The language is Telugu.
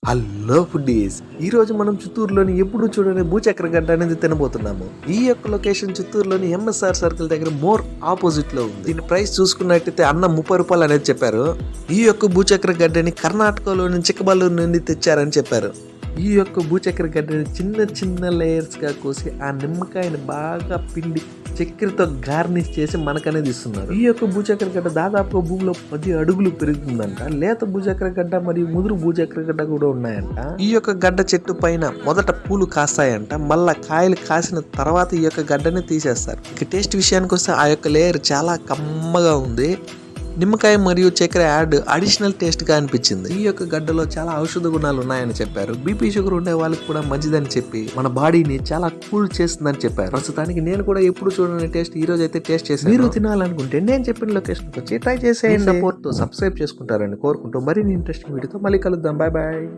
హలో ఫుడ్డీస్, ఈ రోజు మనం చిత్తూరులోని ఎప్పుడు చూడని భూచక్ర గడ్డ అనేది తినబోతున్నాము. ఈ యొక్క లొకేషన్ చిత్తూరులోని ఎంఎస్ఆర్ సర్కిల్ దగ్గర మోర్ ఆపోజిట్ లో ఉంది. దీని ప్రైస్ చూసుకున్నట్టయితే అన్న 30 రూపాయలు అనేది చెప్పారు. ఈ యొక్క భూచక్ర గడ్డని కర్ణాటకలోని చిక్కబల్లూరు నుండి తెచ్చారని చెప్పారు. ఈ యొక్క భూచక్ర గడ్డని చిన్న చిన్న లేయర్స్ గా కోసి ఆ నిమ్మకాయని బాగా పిండి చక్కెరతో గార్నిష్ చేసి మనకనేది ఇస్తున్నారు. ఈ యొక్క భూచక్ర గడ్డ దాదాపుగా భూమిలో 10 అడుగులు పెరుగుతుందంట. లేత భూచక్ర గడ్డ మరియు ముదురు భూచక్ర గడ్డ కూడా ఉన్నాయంట. ఈ యొక్క గడ్డ చెట్టు పైన మొదట పూలు కాస్తాయంట, మళ్ళా కాయలు కాసిన తర్వాత ఈ యొక్క గడ్డని తీసేస్తారు. ఇక టేస్ట్ విషయానికి వస్తే ఆ యొక్క లేయర్ చాలా కమ్మగా ఉంది. నిమ్మకాయ మరియు చక్కెర అడిషనల్ టేస్ట్ గా అనిపించింది. ఈ యొక్క గడ్డలో చాలా ఔషధ గుణాలు ఉన్నాయని చెప్పారు. బీపీ షుగర్ ఉండే వాళ్ళకి కూడా మంచిదని చెప్పి మన బాడీని చాలా కూల్ చేస్తుందని చెప్పారు. ప్రస్తుతానికి నేను కూడా ఎప్పుడు చూడని టేస్ట్ ఈ రోజు అయితే టేస్ట్ చేశాను. మీరు తినాలనుకుంటే నేను చెప్పిన లొకేషన్ వచ్చి ట్రై చేసేయండి. సపోర్ట్ తో సబ్స్క్రైబ్ చేసుకుంటారని కోరుకుంటూ మరిన్ని ఇంట్రెస్టింగ్ వీడియోతో మళ్ళీ కలుద్దాం. Bye bye.